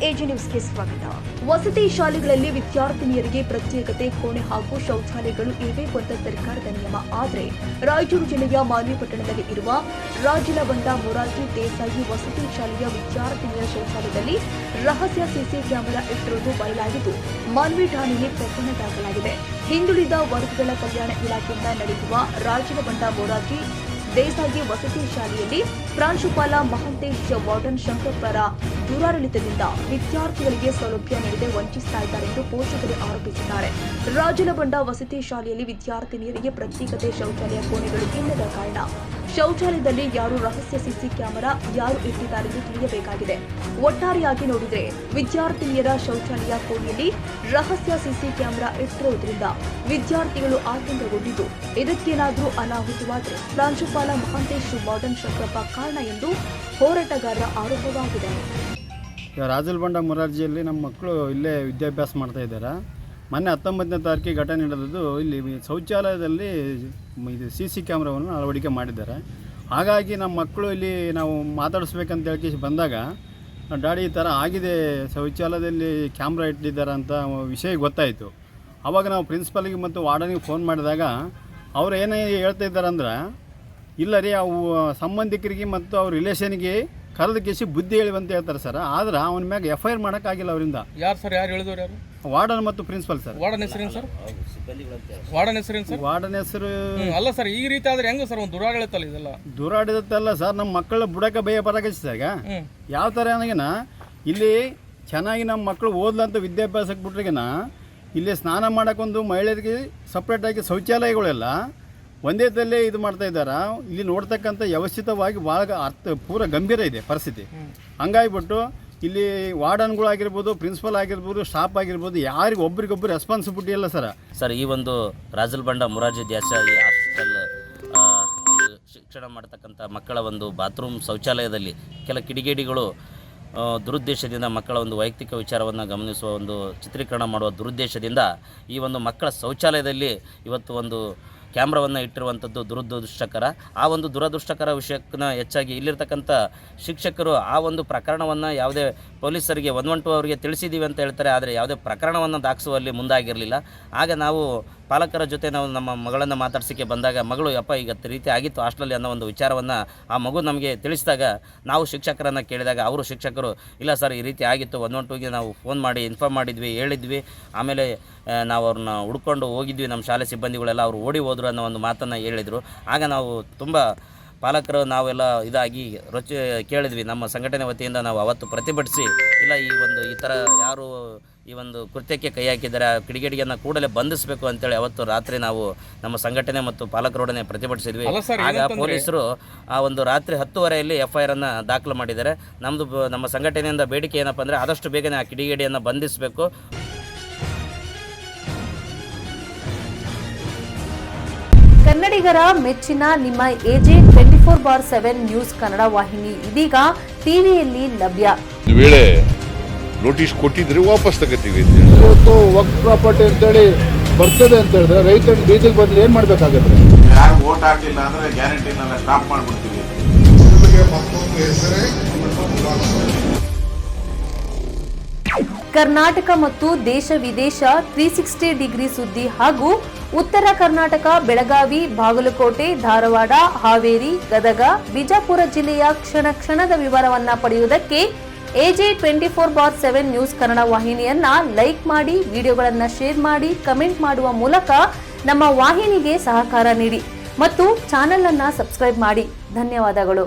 AG ನ್ಯೂಸ್ಗೆ ಸ್ವಾಗತ. ವಸತಿ ಶಾಲೆಗಳಲ್ಲಿ ವಿದ್ಯಾರ್ಥಿನಿಯರಿಗೆ ಪ್ರತ್ಯೇಕತೆ ಕೋಣೆ ಹಾಗೂ ಶೌಚಾಲಯಗಳು ಇರಬೇಕು ಅಂತ ಸರ್ಕಾರದ ನಿಯಮ. ಆದರೆ ರಾಯಚೂರು ಜಿಲ್ಲೆಯ ಮಾನ್ವಿ ಪಟ್ಟಣದಲ್ಲಿ ಇರುವ ರಾಜಲಬಂಡ ಮೊರಾರ್ಜಿ ದೇಸಾಯಿ ವಸತಿ ಶಾಲೆಯ ವಿದ್ಯಾರ್ಥಿನಿಯರ ಶೌಚಾಲಯದಲ್ಲಿ ರಹಸ್ಯ ಸಿಸಿ ಕ್ಯಾಮೆರಾ ಇಟ್ಟಿರುವುದು ಬಯಲಾಗಿದ್ದು ಮಾನ್ವಿ ಠಾಣೆಗೆ ಪ್ರಕರಣ ದಾಖಲಾಗಿದೆ. ಹಿಂದುಳಿದ ವರ್ಗಗಳ ಕಲ್ಯಾಣ ಇಲಾಖೆಯಿಂದ ನಡೆಯುವ ರಾಜಲಬಂಡ ಮೊರಾರ್ಜಿ ದೇಸಾಯಿ ವಸತಿ ಶಾಲೆಯಲ್ಲಿ ಪ್ರಾಂಶುಪಾಲ ಮಹಾಂತೇಶ್ ವಾರ್ಡನ್ ಶಂಕರಪ್ಪರ ದುರಾಡಳಿತದಿಂದ ವಿದ್ಯಾರ್ಥಿಗಳಿಗೆ ಸೌಲಭ್ಯ ನೀಡದೆ ವಂಚಿಸ್ತಾ ಇದ್ದಾರೆ ಎಂದು ಪೋಷಕರು ಆರೋಪಿಸಿದ್ದಾರೆ. ರಾಜಲಬಂಡ ವಸತಿ ಶಾಲೆಯಲ್ಲಿ ವಿದ್ಯಾರ್ಥಿನಿಯರಿಗೆ ಪ್ರತ್ಯೇಕತೆ ಶೌಚಾಲಯ ಕೋಣೆಗಳು ಇಲ್ಲದ ಕಾರಣ ಶೌಚಾಲಯದಲ್ಲಿ ಯಾರು ರಹಸ್ಯ ಸಿಸಿ ಕ್ಯಾಮೆರಾ ಯಾರು ಇಟ್ಟಿದ್ದಾರೆ ಎಂದು ತಿಳಿಯಬೇಕಾಗಿದೆ. ಒಟ್ಟಾರೆಯಾಗಿ ನೋಡಿದರೆ ವಿದ್ಯಾರ್ಥಿನಿಯರ ಶೌಚಾಲಯ ಕೋಣೆಯಲ್ಲಿ ರಹಸ್ಯ ಸಿಸಿ ಕ್ಯಾಮೆರಾ ಇಟ್ಟಿರುವುದರಿಂದ ವಿದ್ಯಾರ್ಥಿಗಳು ಆತಂಕಗೊಂಡಿದ್ದು ಇದಕ್ಕೇನಾದರೂ ಅನಾಹುತವಾದರೆ ಪ್ರಾಂಶುಪಾಲ ಮಹಾಂತೇಶ್ ವಾರ್ಡನ್ ಶಂಕರಪ್ಪ ಕಾರಣ ಎಂದು ಹೋರಾಟಗಾರರ ಆರೋಪವಾಗಿದೆ. ರಾಜಲಬಂಡ ಮೊರಾರ್ಜಿಯಲ್ಲಿ ನಮ್ಮ ಮಕ್ಕಳು ಇಲ್ಲೇ ವಿದ್ಯಾಭ್ಯಾಸ ಮಾಡ್ತಾ ಇದ್ದಾರೆ. ಮೊನ್ನೆ 19ನೇ ತಾರೀಕಿಗೆ ಘಟನೆ ನಡೆದಿದ್ದು ಇಲ್ಲಿ ಶೌಚಾಲಯದಲ್ಲಿ ಇದು CC ಕ್ಯಾಮ್ರಾವನ್ನು ಅಳವಡಿಕೆ ಮಾಡಿದ್ದಾರೆ. ಹಾಗಾಗಿ ನಮ್ಮ ಮಕ್ಕಳು ಇಲ್ಲಿ ನಾವು ಮಾತಾಡಿಸ್ಬೇಕಂತ ಹೇಳಿ ಬಂದಾಗ ಡ್ಯಾಡಿ ಈ ಥರ ಆಗಿದೆ, ಶೌಚಾಲಯದಲ್ಲಿ ಕ್ಯಾಮ್ರಾ ಇಟ್ಟಿದ್ದಾರೆ ಅಂತ ವಿಷಯ ಗೊತ್ತಾಯಿತು. ಆವಾಗ ನಾವು ಪ್ರಿನ್ಸಿಪಾಲಿಗೆ ಮತ್ತು ವಾರ್ಡನಿಗೆ ಫೋನ್ ಮಾಡಿದಾಗ ಅವ್ರು ಏನೇ ಹೇಳ್ತಾ ಇದ್ದಾರೆ ಅಂದ್ರೆ, ಇಲ್ಲ ರೀ ಅವು ಸಂಬಂಧಿಕರಿಗೆ ಮತ್ತು ಅವ್ರ ರಿಲೇಷನ್ಗೆ ಕರೆದ ಕೇಸಿ ಬುದ್ಧಿ ಹೇಳಿವಂತ ಹೇಳ್ತಾರೆ ಸರ್. ಆದ್ರೆ ಅವನ ಮ್ಯಾಗ FIR ಮಾಡೋಕ್ಕಾಗಿಲ್ಲ ಅವರಿಂದ. ಯಾರು ಸರ್, ಯಾರು ಹೇಳಿದವ್ರು? ಯಾರು? ವಾರ್ಡನ್ ಮತ್ತು ಪ್ರಿನ್ಸಿಪಲ್ ಸರ್. ವಾರ್ಡನ್ ಹೆಸರೇನು ಸರ್? ವಾರ್ಡನ್ ಹೆಸರೇನು ಸರ್? ವಾರ್ಡನ್ ಹೆಸರು ಅಲ್ಲ ಸರ್, ಈ ರೀತಿ ಆದ್ರೆ ಹೆಂಗ ಸರ್? ಒಂದು ದುರಾಡಳಿತಲ್ಲ ಇದೆಲ್ಲ. ದುರಾಡಳಿತಲ್ಲ ಸರ್, ನಮ್ಮ ಮಕ್ಕಳ ಬುಡಕ ಭಯ ಬರಕಚ್ಚಿದಾಗ ಯಾವ ಥರ ಅನ್ನಗಿನ ಇಲ್ಲಿ ಚೆನ್ನಾಗಿ ನಮ್ಮ ಮಕ್ಕಳು ಓದ್ಲಂತ ವಿದ್ಯಾಭ್ಯಾಸಕ್ಕೆ ಬಿಟ್ರಿಗಿನ ಇಲ್ಲಿ ಸ್ನಾನ ಮಾಡೋಕ್ಕೊಂದು ಮಹಿಳೆಯರಿಗೆ ಸಪ್ರೇಟಾಗಿ ಶೌಚಾಲಯಗಳೆಲ್ಲ ಒಂದೇ ತಲ್ಲೇ ಇದು ಮಾಡ್ತಾ ಇದ್ದಾರೆ. ಇಲ್ಲಿ ನೋಡ್ತಕ್ಕಂಥ ವ್ಯವಸ್ಥಿತವಾಗಿ ಭಾಳ ಪೂರ ಗಂಭೀರ ಇದೆ ಪರಿಸ್ಥಿತಿ. ಹಂಗಾಗಿಬಿಟ್ಟು ಇಲ್ಲಿ ವಾರ್ಡನ್ಗಳಾಗಿರ್ಬೋದು, ಪ್ರಿನ್ಸಿಪಲ್ ಆಗಿರ್ಬೋದು, ಸ್ಟಾಫ್ ಆಗಿರ್ಬೋದು, ಯಾರಿಗೆ ಒಬ್ರಿಗೊಬ್ಬರು ರೆಸ್ಪಾನ್ಸಿಬಿಲಿಟಿ ಇಲ್ಲ ಸರ್. ಈ ಒಂದು ರಾಜಲಬಂಡ ಮೊರಾರ್ಜಿ ದೇಸಾಯಿ ಹಾಸ್ಟೆಲ್ ಶಿಕ್ಷಣ ಮಾಡ್ತಕ್ಕಂಥ ಮಕ್ಕಳ ಒಂದು ಬಾತ್ರೂಮ್ ಶೌಚಾಲಯದಲ್ಲಿ ಕೆಲ ಕಿಡಿಗೇಡಿಗಳು ದುರುದ್ದೇಶದಿಂದ ಮಕ್ಕಳ ಒಂದು ವೈಯಕ್ತಿಕ ವಿಚಾರವನ್ನು ಗಮನಿಸುವ ಒಂದು ಚಿತ್ರೀಕರಣ ಮಾಡುವ ದುರುದ್ದೇಶದಿಂದ ಈ ಒಂದು ಮಕ್ಕಳ ಶೌಚಾಲಯದಲ್ಲಿ ಇವತ್ತು ಒಂದು ಕ್ಯಾಮ್ರಾವನ್ನು ಇಟ್ಟಿರುವಂಥದ್ದು ದುರದೃಷ್ಟಕರ. ಆ ಒಂದು ದುರದೃಷ್ಟಕರ ವಿಷಯಕ್ಕನ್ನ ಹೆಚ್ಚಾಗಿ ಇಲ್ಲಿರ್ತಕ್ಕಂಥ ಶಿಕ್ಷಕರು ಆ ಒಂದು ಪ್ರಕರಣವನ್ನು ಯಾವುದೇ ಪೊಲೀಸರಿಗೆ 112 ಅವರಿಗೆ ತಿಳಿಸಿದ್ದೀವಿ ಅಂತ ಹೇಳ್ತಾರೆ. ಆದರೆ ಯಾವುದೇ ಪ್ರಕರಣವನ್ನು ದಾಖಿಸುವಲ್ಲಿ ಮುಂದಾಗಿರಲಿಲ್ಲ. ಆಗ ನಾವು ಪಾಲಕರ ಜೊತೆ ನಾವು ನಮ್ಮ ಮಗಳನ್ನು ಮಾತಾಡ್ಸೋಕ್ಕೆ ಬಂದಾಗ ಮಗಳು ಈಗ ರೀತಿ ಆಗಿತ್ತು ಹಾಸ್ಟೆಲಲ್ಲಿ ಅನ್ನೋ ಒಂದು ವಿಚಾರವನ್ನು ಆ ಮಗು ನಮಗೆ ತಿಳಿಸಿದಾಗ ನಾವು ಶಿಕ್ಷಕರನ್ನು ಕೇಳಿದಾಗ ಅವರು ಶಿಕ್ಷಕರು ಇಲ್ಲ ಸರ್ ಈ ರೀತಿ ಆಗಿತ್ತು, 112ಗೆ ನಾವು ಫೋನ್ ಮಾಡಿ ಇನ್ಫಾರ್ಮ್ ಮಾಡಿದ್ವಿ, ಹೇಳಿದ್ವಿ, ಆಮೇಲೆ ನಾವು ಅವ್ರನ್ನ ಹುಡ್ಕೊಂಡು ಹೋಗಿದ್ವಿ, ನಮ್ಮ ಶಾಲೆ ಸಿಬ್ಬಂದಿಗಳೆಲ್ಲ ಅವರು ಓಡಿ ಹೋದರು ಅನ್ನೋ ಒಂದು ಮಾತನ್ನು ಹೇಳಿದರು. ಆಗ ನಾವು ತುಂಬ ಪಾಲಕರು ನಾವೆಲ್ಲ ಇದಾಗಿ ಕೇಳಿದ್ವಿ. ನಮ್ಮ ಸಂಘಟನೆ ವತಿಯಿಂದ ನಾವು ಅವತ್ತು ಪ್ರತಿಭಟಿಸಿ ಇಲ್ಲ ಈ ಥರ ಯಾರು ಈ ಒಂದು ಕೃತ್ಯಕ್ಕೆ ಕೈ ಹಾಕಿದ್ದಾರೆ ಆ ಕಿಡಿಗೇಡಿಯನ್ನು ಕೂಡಲೇ ಬಂಧಿಸಬೇಕು ಅಂತೇಳಿ ಅವತ್ತು ರಾತ್ರಿ ನಾವು ನಮ್ಮ ಸಂಘಟನೆ ಮತ್ತು ಪಾಲಕರೊಡನೆ ಪ್ರತಿಭಟಿಸಿದ್ವಿ. ಆಗ ಪೊಲೀಸರು ಆ ಒಂದು ರಾತ್ರಿ 10:30 FIR ಅನ್ನು ದಾಖಲು ಮಾಡಿದ್ದಾರೆ. ನಮ್ಮ ಸಂಘಟನೆಯಿಂದ ಬೇಡಿಕೆ ಏನಪ್ಪ ಅಂದರೆ ಆದಷ್ಟು ಬೇಗನೆ ಆ ಕಿಡಿಗೇಡಿಯನ್ನು ಬಂಧಿಸಬೇಕು. ಕನ್ನಡಿಗರ ಮೆಚ್ಚಿನ ನಿಮ್ಮ AJ 24/7 ನ್ಯೂಸ್ ಕನ್ನಡ ವಾಹಿನಿ ಇದೀಗ ಟಿವಿಯಲ್ಲಿ ಲಭ್ಯ. ವೇಳೆ ನೋಟಿಸ್ ಕೊಟ್ಟಿದ್ರೆ ವಾಪಸ್ ತಗೋತೀವಿ. ಇವತ್ತು ವಕ್ಫ್ ಪ್ರಾಪರ್ಟಿ ಅಂತೇಳಿ ಬರ್ತದೆ ಅಂತ ಹೇಳಿದ್ರೆ ರೈತರ ಬೀಜಕ್ಕೆ ಬದಲು ಏನ್ ಮಾಡ್ಬೇಕಾಗತ್ತೆ? ಯಾರು ವೋಟ್ ಹಾಕಲಿಲ್ಲ ಅಂದ್ರೆ ಗ್ಯಾರಂಟಿನೆಲ್ಲ ಸ್ಟಾಪ್ ಮಾಡ್ಬಿಡ್ತೀವಿ. ಕರ್ನಾಟಕ ಮತ್ತು ದೇಶ ವಿದೇಶ 360 ಡಿಗ್ರಿ ಸುದ್ದಿ ಹಾಗೂ ಉತ್ತರ ಕರ್ನಾಟಕ, ಬೆಳಗಾವಿ, ಬಾಗಲಕೋಟೆ, ಧಾರವಾಡ, ಹಾವೇರಿ, ಗದಗ, ಬಿಜಾಪುರ ಜಿಲ್ಲೆಯ ಕ್ಷಣ ಕ್ಷಣದ ವಿವರವನ್ನ ಪಡೆಯುವುದಕ್ಕೆ AJ 24/7 ನ್ಯೂಸ್ ಕನ್ನಡ ವಾಹಿನಿಯನ್ನ ಲೈಕ್ ಮಾಡಿ, ವಿಡಿಯೋಗಳನ್ನ ಶೇರ್ ಮಾಡಿ, ಕಮೆಂಟ್ ಮಾಡುವ ಮೂಲಕ ನಮ್ಮ ವಾಹಿನಿಗೆ ಸಹಕಾರ ನೀಡಿ ಮತ್ತು ಚಾನೆಲ್ ಅನ್ನ ಸಬ್ಸ್ಕ್ರೈಬ್ ಮಾಡಿ. ಧನ್ಯವಾದಗಳು.